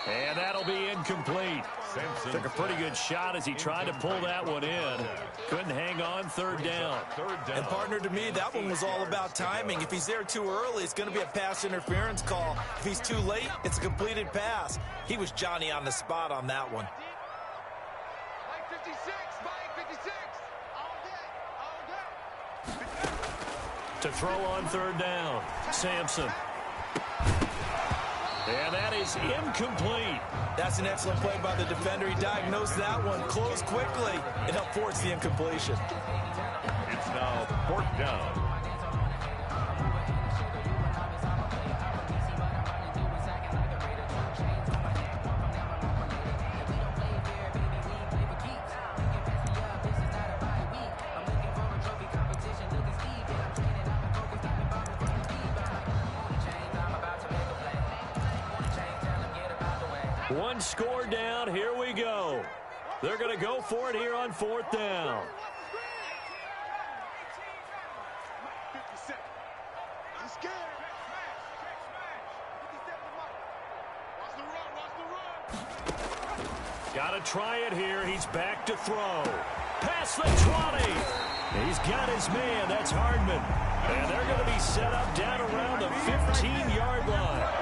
And that'll be incomplete. Sampson Took a pretty good shot as he tried to pull that one in. Couldn't hang on, 3rd down. And partner, to me, that one was all about timing. If he's there too early, it's going to be a pass interference call. If he's too late, it's a completed pass. He was Johnny on the spot on that one. Mike 56, Mike 56. All day, all day. To throw on 3rd down, Sampson. And that is incomplete. That's an excellent play by the defender. He diagnosed that one, closed quickly, and helped force the incompletion. It's now 4th down. One score down. Here we go. They're going to go for it here on 4th down. 57. He's scared. Watch the run, watch the run. Got to try it here. He's back to throw. Past the 20. He's got his man. That's Hardman. And they're going to be set up down around the 15-yard line.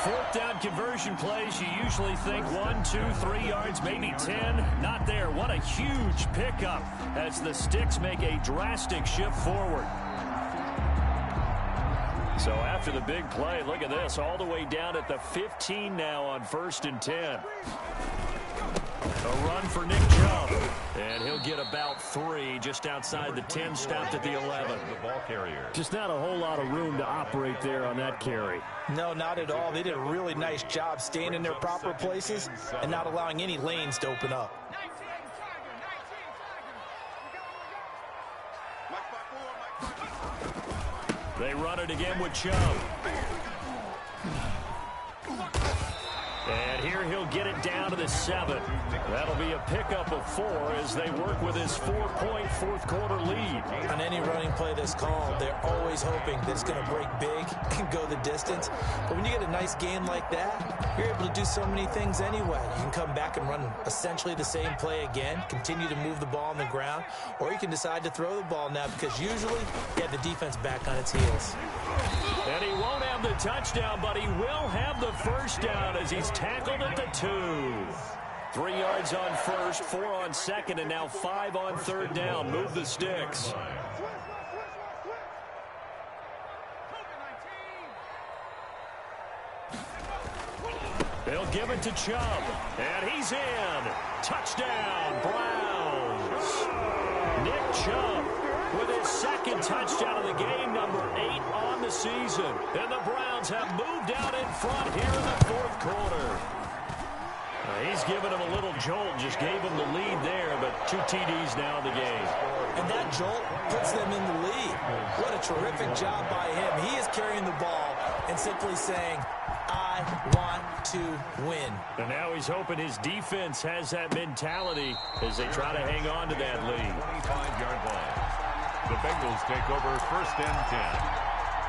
4th down conversion plays, you usually think 1, 2, 3 yards, maybe 10. Not there. What a huge pickup as the Sticks make a drastic shift forward. So after the big play, look at this, all the way down at the 15 now on 1st and 10. A run for Nick Chubb, and he'll get about 3 just outside the 10, stopped at the 11. The ball carrier. Just not a whole lot of room to operate there on that carry. No, not at all. They did a really nice job staying in their proper places and not allowing any lanes to open up. Mike 54, Mike 54. They run it again with Chubb. And here he'll get it down to the 7. That'll be a pickup of 4 as they work with his 4-point fourth-quarter lead. On any running play that's called, they're always hoping that it's going to break big and go the distance. But when you get a nice gain like that, you're able to do so many things anyway. You can come back and run essentially the same play again, continue to move the ball on the ground, or you can decide to throw the ball now because usually you have the defense back on its heels. And he won't have the touchdown, but he will have the first down as he's tackled at the 2. 3 yards on first, 4 on second, and now 5 on third down. Move the sticks. They'll give it to Chubb, and he's in. Touchdown, Browns. Nick Chubb with his second touchdown of the game, number 8 on the season. And the Browns have moved out in front here in the fourth quarter. He's given him a little jolt, just gave him the lead there, but 2 TDs now in the game. And that jolt puts them in the lead. What a terrific job by him. He is carrying the ball and simply saying, I want to win. And now he's hoping his defense has that mentality as they try to hang on to that lead. 25-yard line. The Bengals take over 1st and 10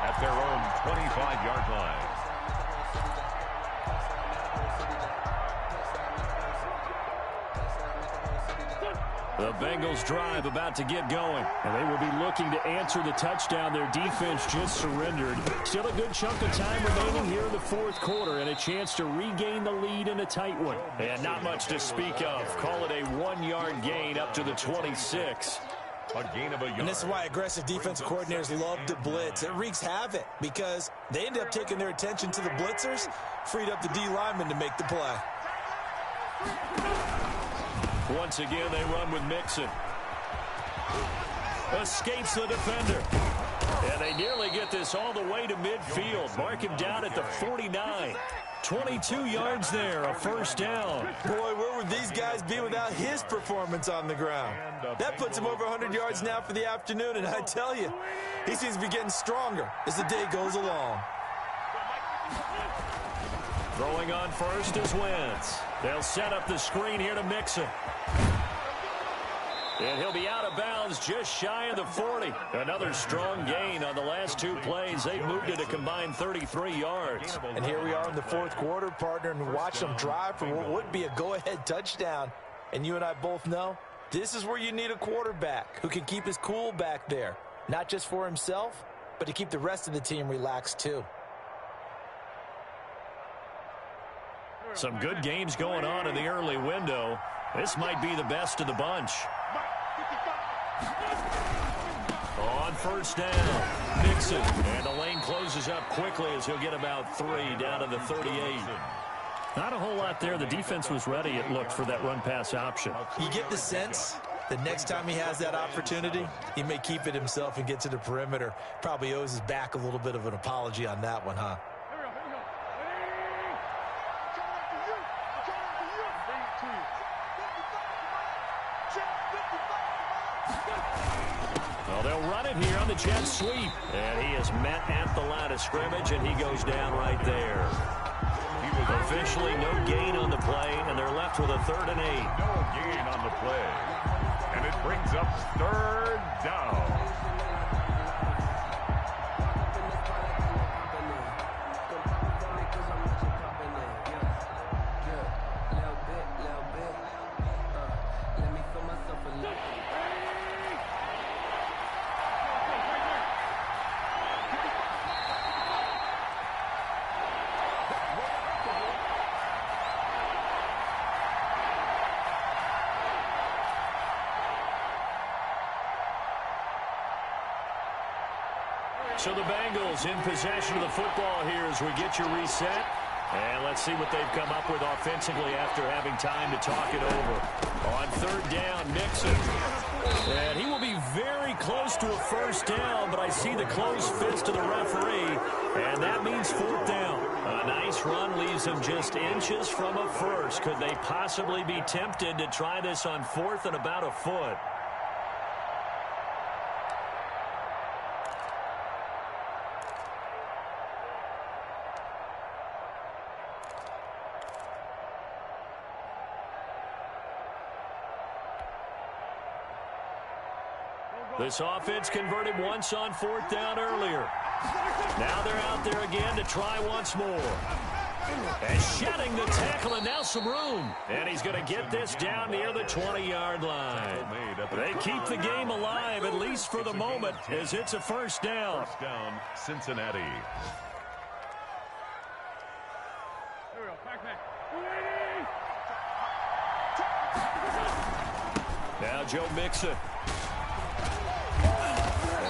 at their own 25-yard line. The Bengals drive about to get going, and they will be looking to answer the touchdown their defense just surrendered. Still a good chunk of time remaining here in the fourth quarter and a chance to regain the lead in a tight one. And not much to speak of. Call it a 1-yard gain up to the 26. A gain of a yard. And this is why aggressive defense coordinators love to blitz. It wreaks havoc because they end up taking their attention to the blitzers, freed up the D lineman to make the play. Once again, they run with Mixon. Escapes the defender. And they nearly get this all the way to midfield. Mark him down at the 49. 22 yards there, a first down. Boy, where would these guys be without his performance on the ground? That puts him over 100 yards now for the afternoon, and I tell you, he seems to be getting stronger as the day goes along. Throwing on first is Wentz. They'll set up the screen here to Mixon. And he'll be out of bounds just shy of the 40. Another strong gain on the last 2 plays. They've moved it a combined 33 yards. And here we are in the fourth quarter, partner, and watch them drive for what would be a go-ahead touchdown. And you and I both know this is where you need a quarterback who can keep his cool back there. Not just for himself, but to keep the rest of the team relaxed too. Some good games going on in the early window. This might be the best of the bunch. On first down, Mixon. And the lane closes up quickly as he'll get about 3 down to the 38. Not a whole lot there. The defense was ready, it looked, for that run-pass option. You get the sense that next time he has that opportunity, he may keep it himself and get to the perimeter. Probably owes his back a little bit of an apology on that one, huh? Well, they'll run it here on the jet sweep. And he is met at the line of scrimmage, and he goes down right there. Officially no gain on the play, and they're left with a 3rd and 8. No gain on the play. And it brings up 3rd down. So the Bengals in possession of the football here as we get you reset. And let's see what they've come up with offensively after having time to talk it over. On 3rd down, Mixon. And he will be very close to a first down, but I see the closed fist of the referee, and that means 4th down. A nice run leaves him just inches from a first. Could they possibly be tempted to try this on 4th and about a foot? This offense converted once on 4th down earlier. Now they're out there again to try once more. And shedding the tackle, and now some room. And he's going to get this down near the 20-yard line. They keep the game alive, at least for the moment, as it's a first down. First down, Cincinnati. Now Joe Mixon.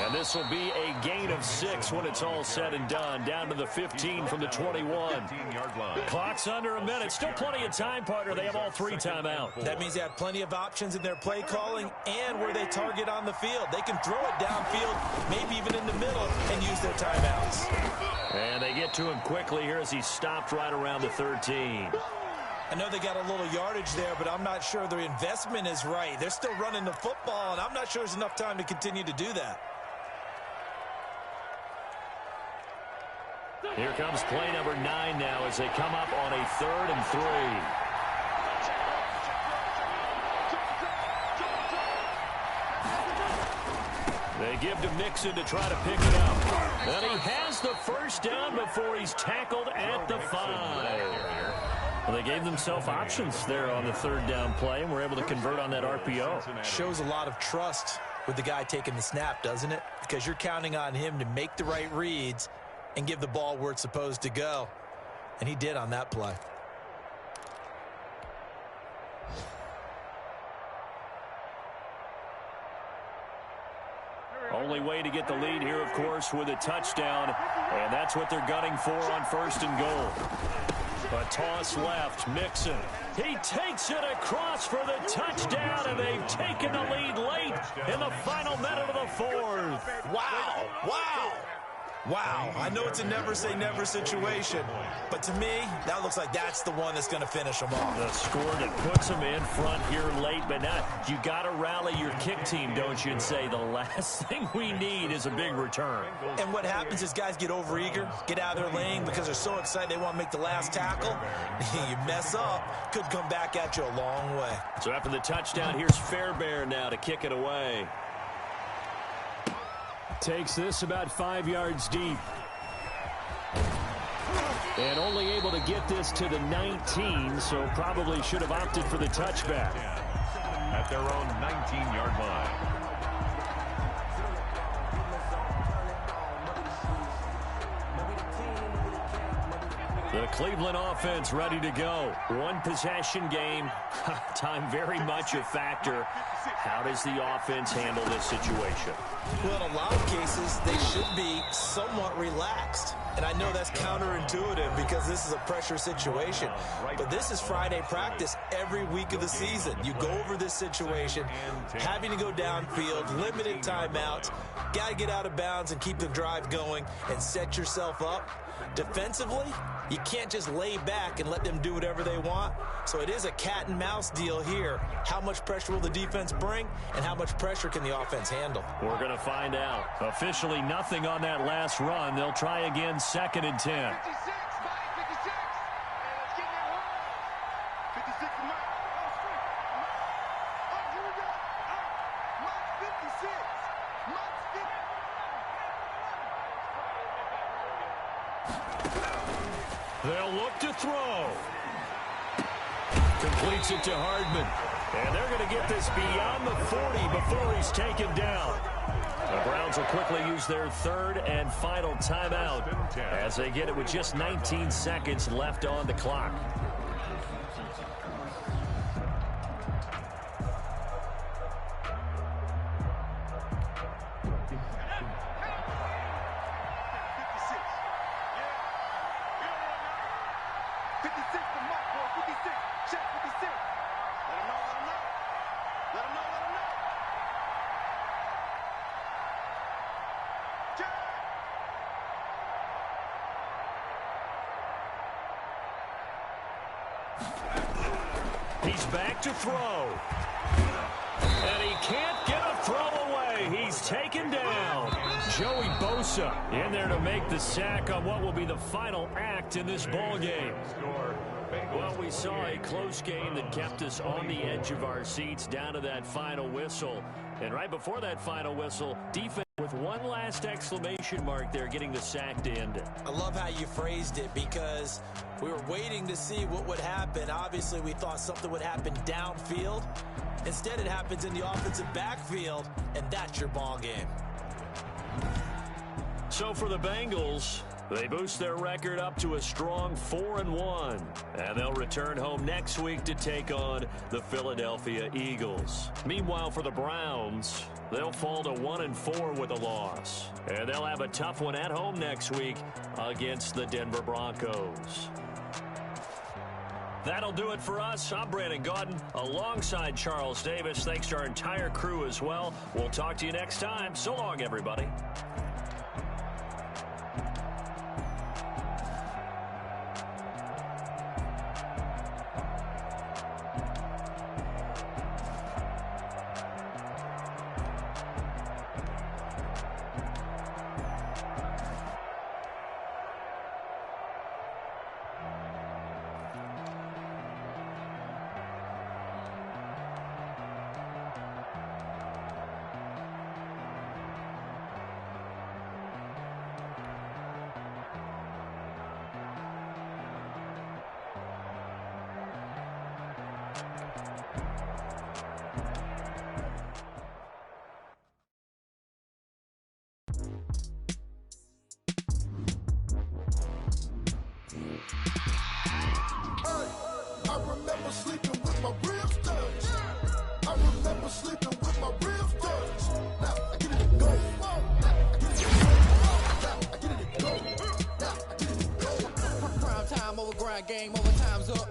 And this will be a gain of 6 when it's all said and done. Down to the 15 from the 21. 15-yard line. Clock's under a minute. Still plenty of time, partner. They have all 3 timeouts. That means they have plenty of options in their play calling and where they target on the field. They can throw it downfield, maybe even in the middle, and use their timeouts. And they get to him quickly here as he stopped right around the 13. I know they got a little yardage there, but I'm not sure their investment is right. They're still running the football, and I'm not sure there's enough time to continue to do that. Here comes play number 9 now as they come up on a 3rd and 3. They give to Mixon to try to pick it up. And he has the first down before he's tackled at the 5. Well, they gave themselves options there on the 3rd down play and were able to convert on that RPO. Shows a lot of trust with the guy taking the snap, doesn't it? Because you're counting on him to make the right reads and give the ball where it's supposed to go. And he did on that play. Only way to get the lead here, of course, with a touchdown. And that's what they're gunning for on 1st and goal. A toss left, Mixon. He takes it across for the touchdown, and they've taken the lead late in the final minute of the 4th. Wow, wow. Wow, I know it's a never-say-never situation, but to me, that looks like that's the one that's going to finish them off. The score that puts them in front here late, but now you got to rally your kick team, don't you, and say the last thing we need is a big return. And what happens is guys get overeager, get out of their lane because they're so excited they want to make the last tackle. You mess up, could come back at you a long way. So after the touchdown, here's Fairbairn now to kick it away. Takes this about 5 yards deep. And only able to get this to the 19, so probably should have opted for the touchback. At their own 19-yard line. The Cleveland offense ready to go. One possession game. Time very much a factor. How does the offense handle this situation? Well, in a lot of cases, they should be somewhat relaxed. And I know that's counterintuitive because this is a pressure situation. But this is Friday practice every week of the season. You go over this situation, having to go downfield, limited timeouts, got to get out of bounds and keep the drive going and set yourself up. Defensively, you can't just lay back and let them do whatever they want. So it is a cat and mouse deal here. How much pressure will the defense bring, and how much pressure can the offense handle? We're going to find out. Officially nothing on that last run. They'll try again, 2nd and 10. 56, Mike, 56. Let's get that one. 56 to Mike. Oh, here we go. Mike 56. Mike's 50. They'll look to throw. Completes it to Hardman. And they're going to get this beyond the 40 before he's taken down. The Browns will quickly use their 3rd and final timeout as they get it with just 19 seconds left on the clock. He's back to throw. And he can't get a throw away. He's taken down. Joey Bosa in there to make the sack on what will be the final act in this ball game. Score Well, we saw a close game that kept us on the edge of our seats down to that final whistle. And right before that final whistle, defense with one last exclamation mark there, getting the sack to end it. I love how you phrased it because we were waiting to see what would happen. Obviously, we thought something would happen downfield. Instead, it happens in the offensive backfield, and that's your ball game. So for the Bengals, they boost their record up to a strong 4-1, and they'll return home next week to take on the Philadelphia Eagles. Meanwhile, for the Browns, they'll fall to 1-4 with a loss, and they'll have a tough one at home next week against the Denver Broncos. That'll do it for us. I'm Brandon Gaudin alongside Charles Davis. Thanks to our entire crew as well. We'll talk to you next time. So long, everybody. I remember sleeping with my ribs touched. I remember sleeping with my ribs touched. Now I get it to go. I get it to go. I get it to go. I get it to go. Prime time over grind game, overtime's up.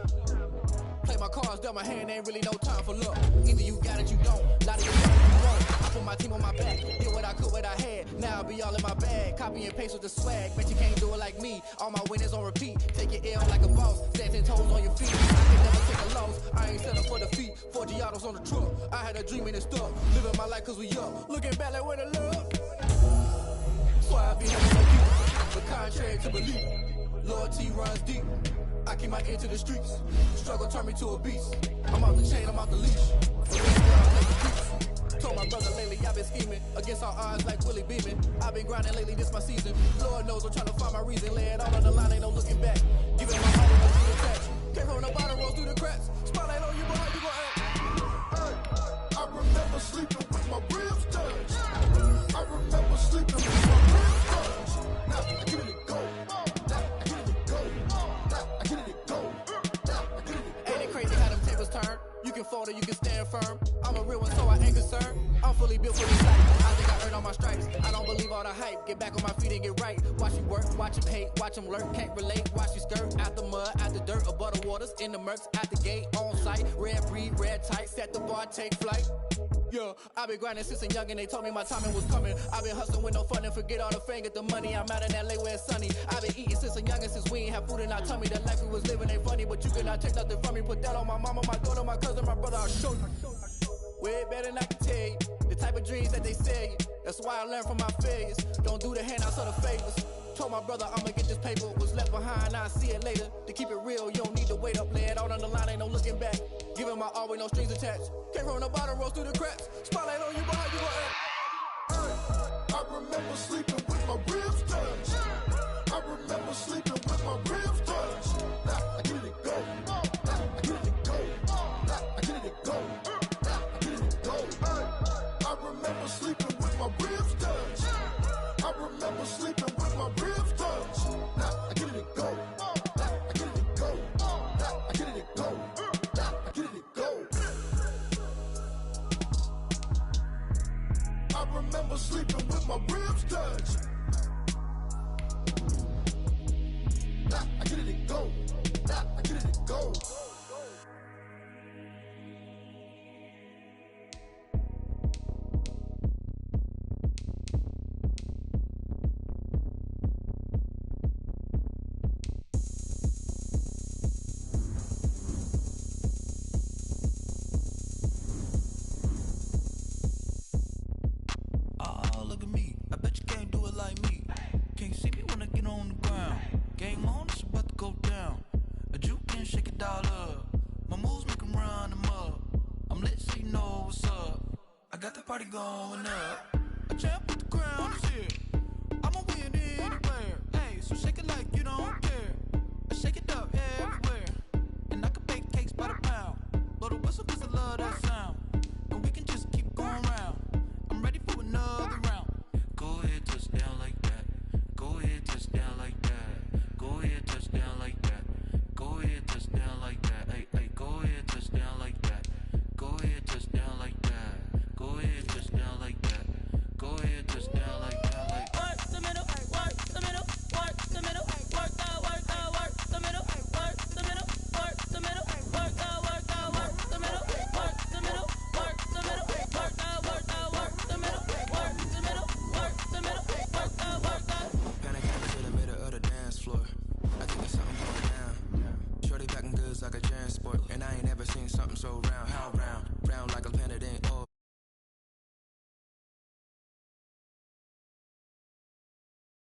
Play my cards, dealt my hand, ain't really no time for luck. Either you got it, you don't. Lot of you won't. I put my team on my back, did what I could, what I had. Now I'll be all in my bag, copy and paste with the swag. Bet you can't do it like me. All my winners on repeat. Take your L like a boss, stand 10 toes on your feet. I can never take a loss. I ain't settled for defeat. 4 Giottos on the truck. I had a dream and it stuck. Living my life cause we up. Looking back like where the love. So I be having no deep, but contrary to belief. Loyalty runs deep. I keep my ear to the streets. Struggle turned me to a beast. I'm off the chain, I'm off the leash. Told my brother lately I've been scheming against all odds like Willie Beeman. I've been grinding lately, this my season. Lord knows I'm trying to find my reason. Lay it all on the line, ain't no looking back. Giving my all, no string attached. Came from the bottom, rose through the cracks. Spotlight on you, but how you gon' act? Hey, I remember sleeping with my ribs touched. I remember sleeping with my ribs touched. Now I get it to go. I get it to go. I get it to go. I get it to go. Ain't it crazy how them tables turn? You can fold or you can stand firm. I'm a real one, so I ain't concerned. I'm fully built for this life. I think I earned all my stripes. I don't believe all the hype. Get back on my feet and get right. Watch you work, watch him hate, watch him lurk. Can't relate, watch you skirt. Out the mud, out the dirt, above the waters, in the murks, out the gate, on site. Red breed, red tight, set the bar, take flight. Yeah, I been grinding since a youngin', they told me my timing was coming. I been hustling with no fun and forget all the fame, get the money. I'm out in LA where it's sunny. I been eating since a youngin', since we ain't have food in our tummy. The life we was living ain't funny, but you cannot take nothing from me. Put that on my mama, my daughter, my cousin, my brother, I'll show you. Way better than I can tell you. The type of dreams that they sell you. That's why I learned from my failures. Don't do the handouts or the favors. Told my brother I'ma get this paper. Was left behind, I'll see it later. To keep it real, you don't need to wait up. Lay it out on the line, ain't no looking back. Giving my all with no strings attached. Came from the bottom, rose through the cracks. Spotlight on you, but how you gon' act? Hey, I remember sleeping with my ribs touched. I remember sleeping with my ribs touched. Now I get it to go. I get it to go. I get it to go. I get it to go. Hey, I remember sleeping with my ribs touched. I remember sleeping with my ribs touched. Now I get it to go. I get it to go. I get it to go. I get it to go. I remember sleeping with my ribs touched. I get it to go. I get it to go. Oh, look at me. I bet you can't do it like me. Can't see me when I get on the ground. Game on, it's about to go down. got the party going up. A champ with the crown is here. I'ma win anywhere. Hey, so shake it like you don't care. I shake it up everywhere. And I can bake cakes by the pound. Blow the whistle 'cause I love that sound.